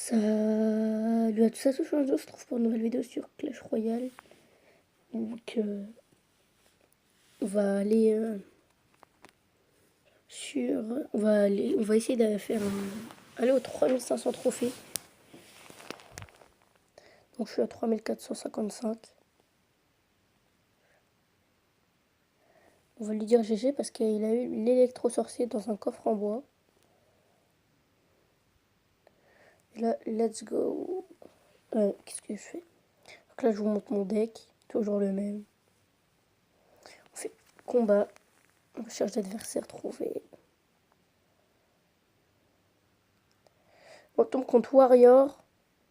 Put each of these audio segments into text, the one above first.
Salut à tous, ça touche on se trouve pour une nouvelle vidéo sur Clash Royale. Donc on va aller on va essayer de faire aller aux 3500 trophées. Donc je suis à 3455. On va lui dire GG parce qu'il a eu l'électro-sorcier dans un coffre en bois. Et là, let's go. Qu'est-ce que je fais? Donc là, je vous montre mon deck. Toujours le même. On fait combat. On cherche d'adversaires trouvés. On tombe contre Warrior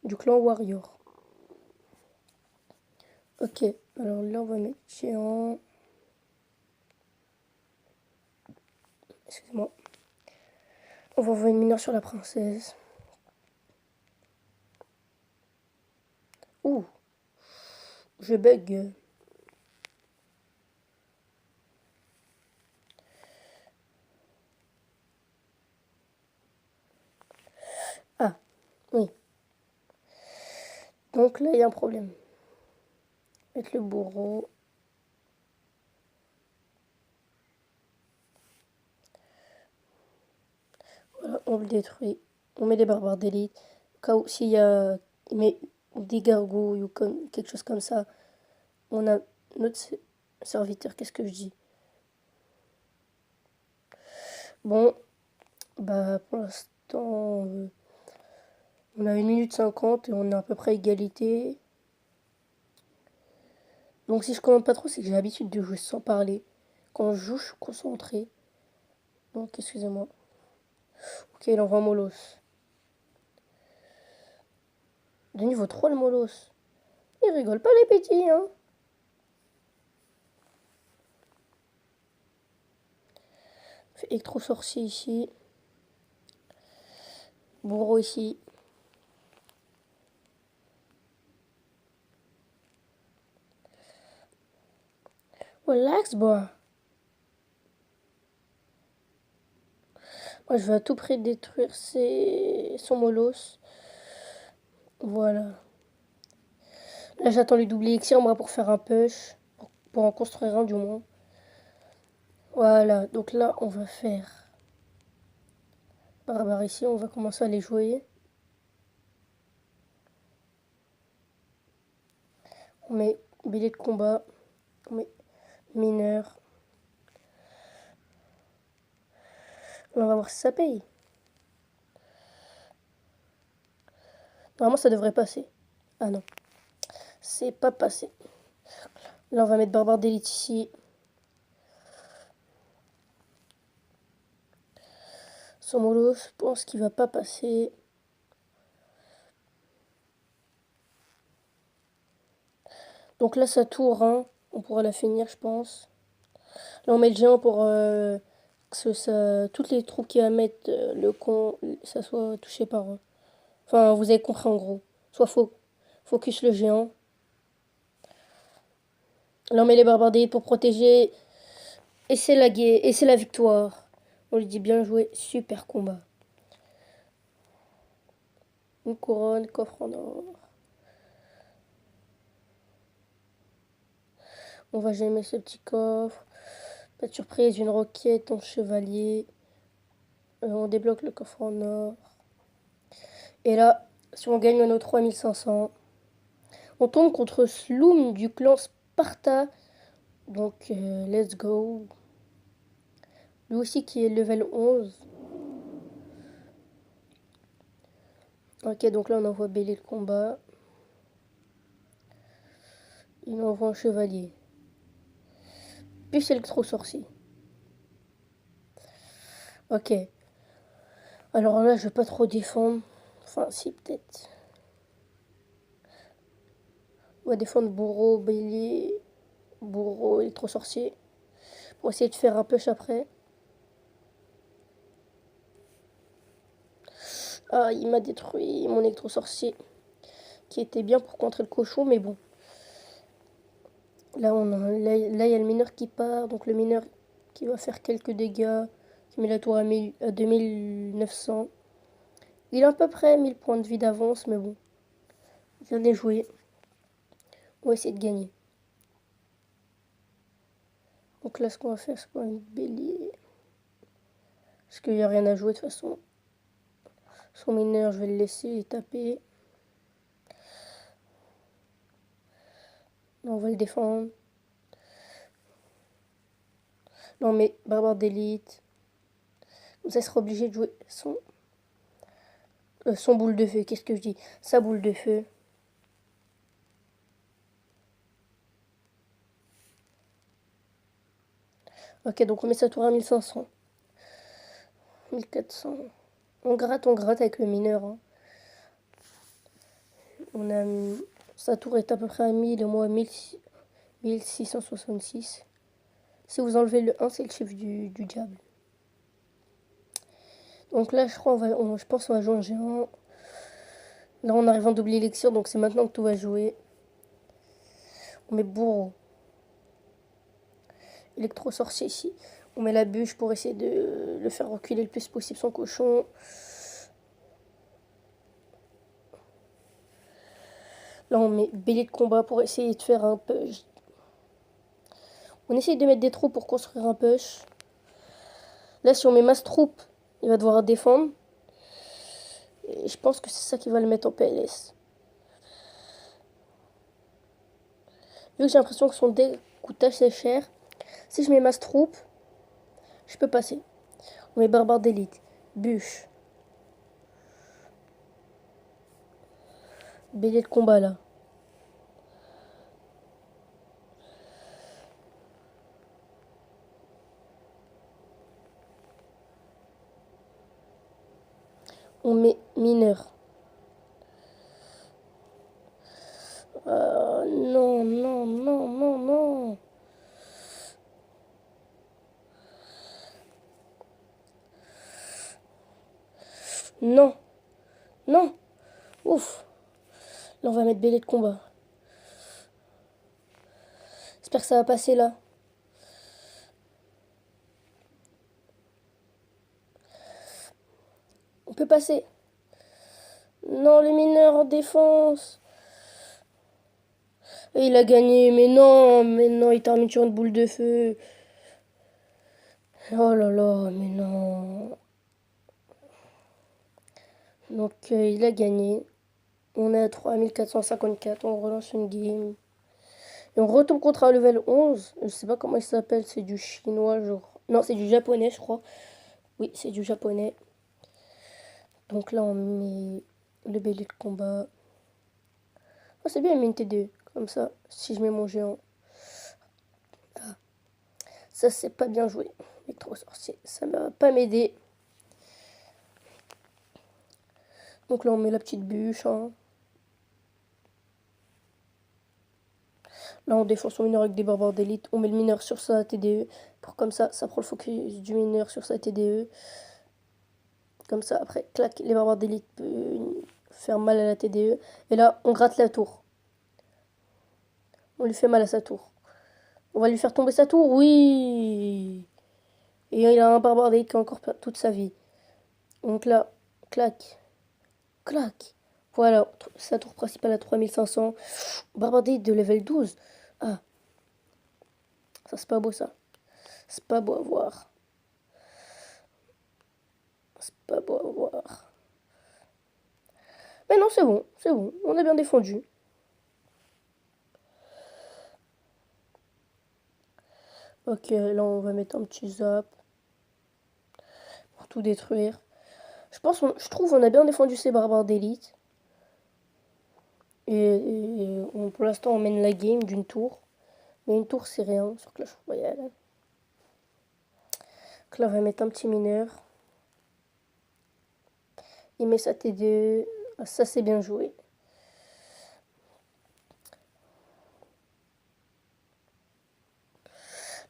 du clan Warrior. Ok, alors là, on va mettre géant. Excusez-moi. On va envoyer une mineure sur la princesse. Ouh, je bug. Ah, oui. Donc là, il y a un problème. Mettre le bourreau. Voilà, on le détruit. On met les barbares d'élite. Au cas où, s'il y a des gargouilles ou comme, quelque chose comme ça, on a notre serviteur. Qu'est-ce que je dis? Bon, bah pour l'instant, on a 1 minute 50 et on est à peu près à égalité. Donc si je commande pas trop, c'est que j'ai l'habitude de jouer sans parler. Quand je joue, je suis concentré. Donc excusez-moi. Ok, il envoie Molos. De niveau 3 le Molos. Il rigole pas les petits, hein. Fait électro-sorcier ici. Bourreau ici. Relax, boy. Moi, je veux à tout prix détruire son Molos. Voilà. Là, j'attends le double elixir, moi, pour faire un push. Pour en construire un, du moins. Voilà. Donc là, on va faire barbare ici. On va commencer à les jouer. On met billet de combat. On met mineur. On va voir si ça paye. Normalement, ça devrait passer. Ah non. C'est pas passé. Là, on va mettre barbare d'élite ici. Son mollo, je pense qu'il va pas passer. Donc là, ça tourne. Hein. On pourra la finir, je pense. Là, on met le géant pour que toutes les troupes qui va mettre le con, ça soit touché par... Enfin, vous avez compris en gros. Soit focus le géant. Là, on met les barbares d'élite pour protéger. Et c'est la guerre. Et c'est la victoire. On lui dit bien joué. Super combat. Une couronne, coffre en or. On va jamais ce petit coffre. Pas de surprise, une roquette en chevalier. On débloque le coffre en or. Et là, si on gagne, nos 3500. On tombe contre Sloom du clan Sparta. Donc, let's go. Lui aussi qui est level 11. Ok, donc là, on envoie Bélé le combat. Il envoie un chevalier. Plus électro-sorcier. Ok. Alors là, je vais pas trop défendre. Enfin, si, peut-être. On va défendre bourreau, bélier, bourreau, électro-sorcier. Pour essayer de faire un push après. Ah, il m'a détruit mon électro-sorcier. Qui était bien pour contrer le cochon, mais bon. Là, là, il y a le mineur qui part. Donc le mineur qui va faire quelques dégâts. Qui met la tour à 2900. Il a à peu près 1000 points de vie d'avance, mais bon. Viens de les jouer. On va essayer de gagner. Donc là, ce qu'on va faire, c'est pas une bélier. Parce qu'il n'y a rien à jouer de toute façon. Son mineur, je vais le laisser taper. Là, on va le défendre. Non, mais barbare d'élite. Comme ça, il sera obligé de jouer son boule de feu. Qu'est-ce que je dis? Sa boule de feu. Ok, donc on met sa tour à 1500. 1400. On gratte avec le mineur. Hein. On a sa tour est à peu près à 1000 et moi à 1666. Si vous enlevez le 1, c'est le chiffre du diable. Donc là, je crois, je pense qu'on va jouer un géant. Là, on arrive en double élixir, donc c'est maintenant que tout va jouer. On met bourreau. Électro-sorcier ici. On met la bûche pour essayer de le faire reculer le plus possible son cochon. Là, on met bélier de combat pour essayer de faire un push. On essaye de mettre des troupes pour construire un push. Là, si on met masse troupe, il va devoir défendre. Et je pense que c'est ça qui va le mettre en PLS. Vu que j'ai l'impression que son deck coûte assez cher, si je mets masse troupe, je peux passer. On met barbare d'élite, bûche, bélier de combat là. On met mineur. Non, non, non, non, non. Non, non. Ouf. Là, on va mettre bélier de combat. J'espère que ça va passer là. On peut passer. Non, les mineurs en défense. Et il a gagné, mais non, il termine sur une boule de feu. Oh là là, mais non. Donc il a gagné. On est à 3454, on relance une game. Et on retombe contre un level 11. Je sais pas comment il s'appelle, c'est du chinois, je crois. Non, c'est du japonais, je crois. Oui, c'est du japonais. Donc là, on met le bélier de combat. Oh, c'est bien, il met une TD. Comme ça, si je mets mon géant. Ah. Ça, c'est pas bien joué. Électro-sorcier, ça ne va pas m'aider. Donc là, on met la petite bûche. Hein. Là, on défend son mineur avec des barbares d'élite. On met le mineur sur sa TDE. Pour comme ça prend le focus du mineur sur sa TDE. Comme ça, après, clac, les barbares d'élite peuvent faire mal à la TDE. Et là, on gratte la tour. On lui fait mal à sa tour. On va lui faire tomber sa tour, oui. Et il a un barbare d'élite qui a encore toute sa vie. Donc là, clac, clac. Voilà, sa tour principale à 3500. Barbare d'élite de level 12. Ah, ça c'est pas beau ça. C'est pas beau à voir. C'est pas beau à voir. Mais non, c'est bon, c'est bon. On a bien défendu. Ok, là on va mettre un petit zap. Pour tout détruire. Je trouve on a bien défendu ces barbares d'élite. Pour l'instant on mène la game d'une tour. Mais une tour c'est rien sur Clash Royale. Donc là on va mettre un petit mineur. Il met sa T2. Ah, ça c'est bien joué.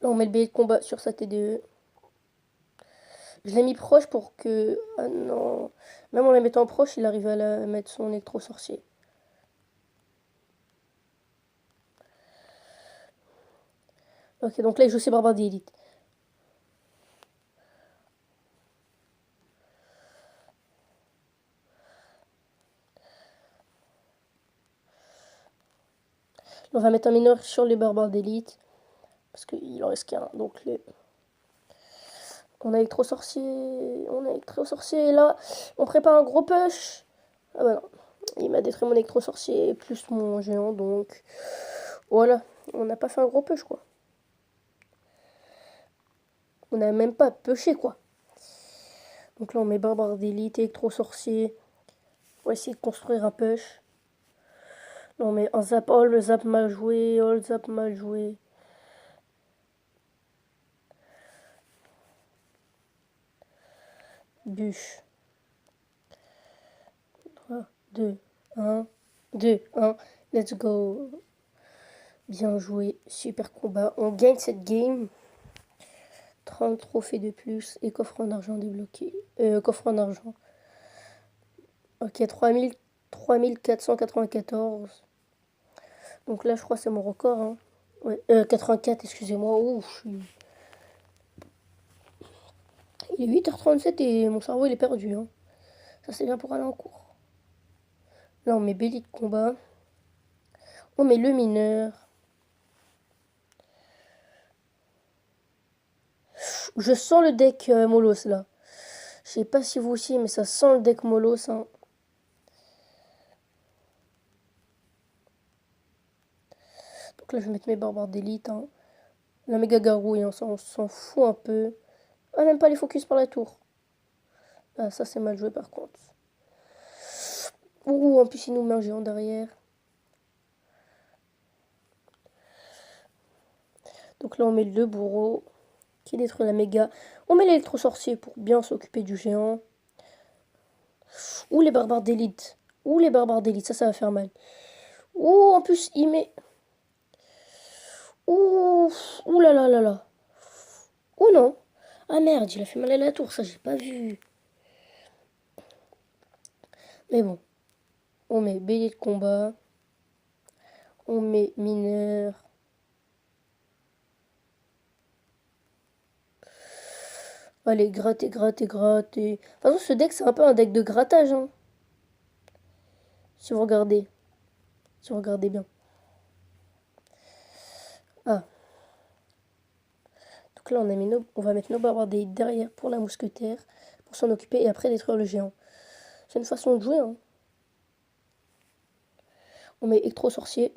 Là on met le billet de combat sur sa TDE. Je l'ai mis proche pour que... Ah non. Même en la mettant proche, il arrive à mettre son électro-sorcier. Ok, donc là il joue ses barbares d'élite. On va mettre un mineur sur les barbares d'élite. Parce qu'il en reste qu'un. Donc on a électro-sorcier. On a électro-sorcier. Et là, on prépare un gros push. Ah bah non. Il m'a détruit mon électro-sorcier plus mon géant. Donc voilà. On n'a pas fait un gros push quoi. On n'a même pas pushé quoi. Donc là, on met barbare d'élite, électro-sorcier. On va essayer de construire un push. Là, on met un zap. Oh, le zap mal joué. Oh, le zap mal joué. Bûche. 3, 2, 1. 2, 1. Let's go. Bien joué. Super combat. On gagne cette game. 30 trophées de plus et coffre en argent débloqué. Coffre en argent. Ok, 3494. Donc là, je crois que c'est mon record. Hein. Ouais, 84, excusez-moi. Ouf, il est 8h37 et mon cerveau il est perdu. Hein. Ça, c'est bien pour aller en cours. Là, on met Belly de combat. On met le mineur. Je sens le deck Molos là. Je sais pas si vous aussi, mais ça sent le deck Molos. Hein. Donc là, je vais mettre mes barbares d'élite. Hein. La méga garouille, hein, ça, on s'en fout un peu. Ah, même pas les focus par la tour. Ah, ça, c'est mal joué par contre. Ouh, en plus, il nous met un géant derrière. Donc là, on met le bourreau qui détruit la méga. On met l'électro-sorcier pour bien s'occuper du géant. Ouh, les barbares d'élite. Ouh, les barbares d'élite, ça va faire mal. Ouh, en plus, il met... Ouh, ouh là là là là. Ouh non. Ah merde, il a fait mal à la tour, ça, j'ai pas vu. Mais bon, on met bélier de combat. On met mineur. Allez, gratter, gratter, gratter. De toute façon, ce deck, c'est un peu un deck de grattage. Hein. Si vous regardez. Si vous regardez bien. Ah. Donc là, on va mettre nos barbardés derrière pour la mousquetaire. Pour s'en occuper et après détruire le géant. C'est une façon de jouer. Hein. On met électro-sorcier.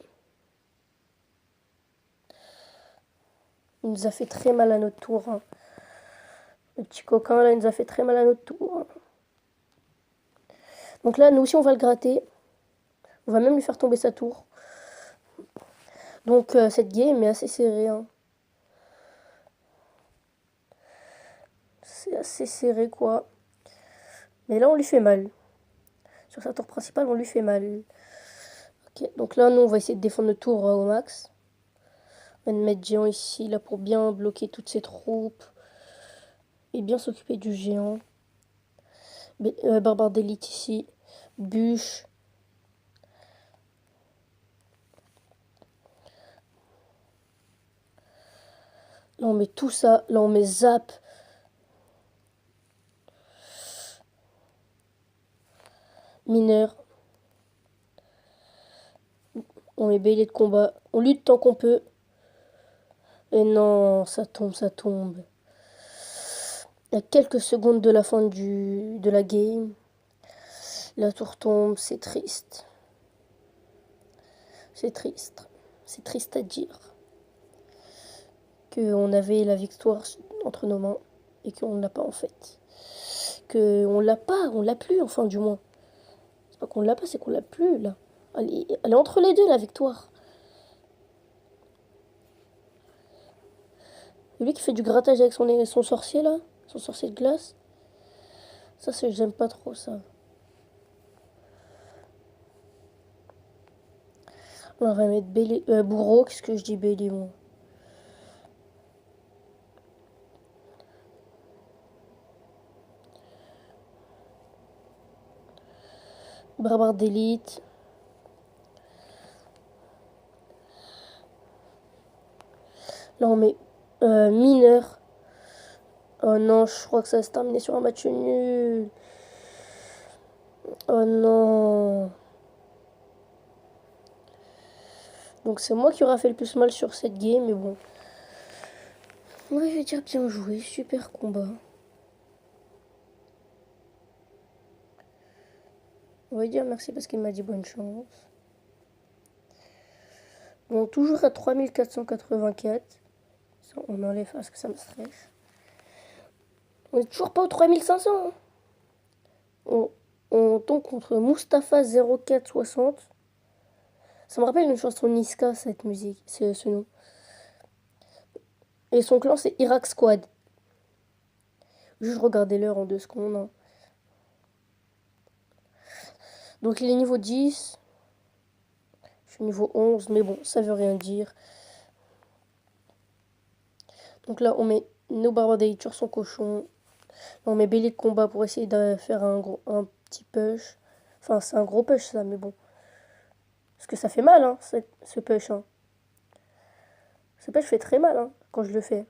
Il nous a fait très mal à notre tour. Hein. Le petit coquin, là, il nous a fait très mal à notre tour. Hein. Donc là, nous aussi, on va le gratter. On va même lui faire tomber sa tour. Donc, cette game est assez serrée. Hein. C'est assez serré, quoi. Mais là, on lui fait mal. Sur sa tour principale, on lui fait mal. Ok, donc là, nous, on va essayer de défendre notre tour au max. On va mettre géant ici, là, pour bien bloquer toutes ses troupes. Et bien s'occuper du géant. Barbare d'élite ici. Bûche. Là, on met tout ça. Là, on met zap. Mineur. On met bélier de combat. On lutte tant qu'on peut. Et non, ça tombe, ça tombe. Il y a quelques secondes de la fin de la game. La tour tombe, c'est triste. C'est triste. C'est triste à dire. Qu'on avait la victoire entre nos mains et qu'on ne l'a pas en fait. Qu'on l'a pas, on l'a plus enfin du moins. C'est pas qu'on l'a pas, c'est qu'on l'a plus là. Elle est entre les deux la victoire. Lui qui fait du grattage avec son sorcier là, son sorcier de glace. Ça, j'aime pas trop ça. On va mettre bourreau, qu'est-ce que je dis Béli, moi. Barbare d'élite. Là, on met mineur. Oh non, je crois que ça va se terminer sur un match nul. Oh non. Donc c'est moi qui aura fait le plus mal sur cette game, mais bon. Ouais, je vais dire bien joué, super combat. On va dire merci parce qu'il m'a dit bonne chance. Bon, toujours à 3484. Ça, on enlève parce que ça me stresse. On n'est toujours pas aux 3500. Hein. On tombe contre Mustapha 0460. Ça me rappelle une chanson Niska, cette musique, c'est ce nom. Et son clan, c'est Iraq Squad. Juste regarder l'heure en 2 secondes. Hein. Donc il est niveau 10. Je suis niveau 11, mais bon, ça veut rien dire. Donc là, on met nos barbares d'élite sur son cochon. Là, on met bélier de combat pour essayer de faire un petit push. Enfin, c'est un gros push, ça, mais bon. Parce que ça fait mal, hein, ce push. Hein. Ce push fait très mal, hein, quand je le fais.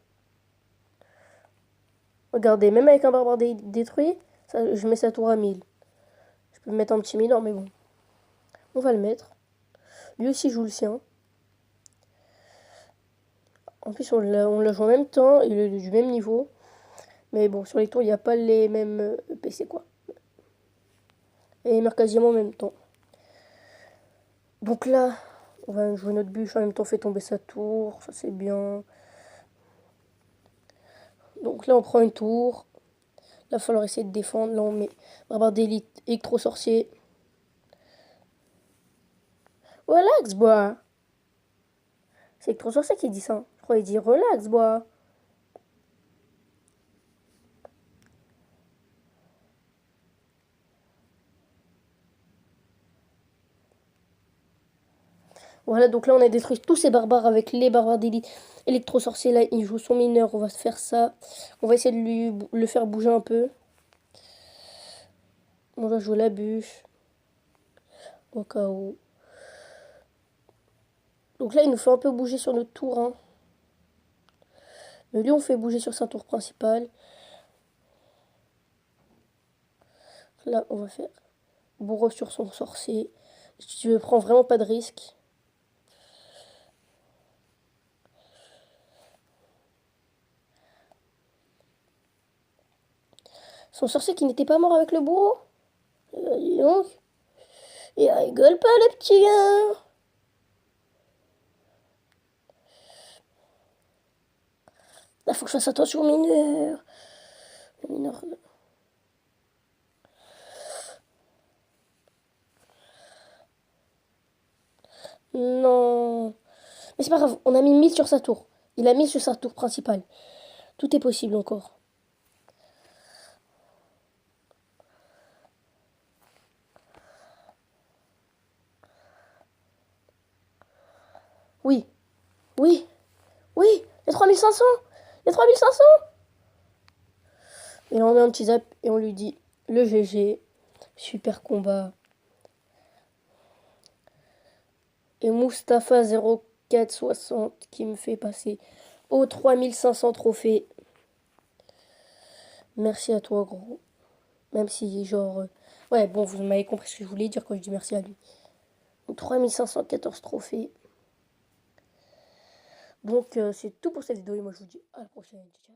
Regardez, même avec un barbare détruit, ça, je mets sa tour à 1000. Je peux mettre un petit mineur, mais bon. On va le mettre. Lui aussi joue le sien. En plus, on l'a joué en même temps, il est du même niveau. Mais bon, sur les tours, il n'y a pas les mêmes PC, quoi. Et il meurt quasiment en même temps. Donc là, on va jouer notre bûche, en même temps on fait tomber sa tour, ça c'est bien. Donc là, on prend une tour. Là, il va falloir essayer de défendre. Là, on met barbare d'élite, électro-sorcier. Relax, bois. C'est électro-sorcier qui dit ça. Je crois qu'il dit relax, bois. Voilà, donc là, on a détruit tous ces barbares avec les barbares d'élite. Électro-sorcier, là, il joue son mineur. On va se faire ça. On va essayer de le faire bouger un peu. On va jouer la bûche. Au cas où. Donc là, il nous fait un peu bouger sur notre tour. Hein. Mais lui, on fait bouger sur sa tour principale. Là, on va faire bourreau sur son sorcier. Je ne prends vraiment pas de risque. Son sorcier qui n'était pas mort avec le bourreau. Dis donc. Il rigole pas, le petit gars. Là, faut que je fasse attention aux mineurs. Les mineurs. Non. Mais c'est pas grave, on a mis 1000 sur sa tour. Il a 1000 sur sa tour principale. Tout est possible encore. Oui. Oui. Oui. Il y a 3500. Il y a 3500. Et là, on met un petit zap et on lui dit le GG. Super combat. Et Mustapha 0460 qui me fait passer aux 3500 trophées. Merci à toi, gros. Même si, genre... ouais, bon, vous m'avez compris ce que je voulais dire quand je dis merci à lui. Donc, 3514 trophées. Donc, c'est tout pour cette vidéo et moi, je vous dis à la prochaine. Ciao.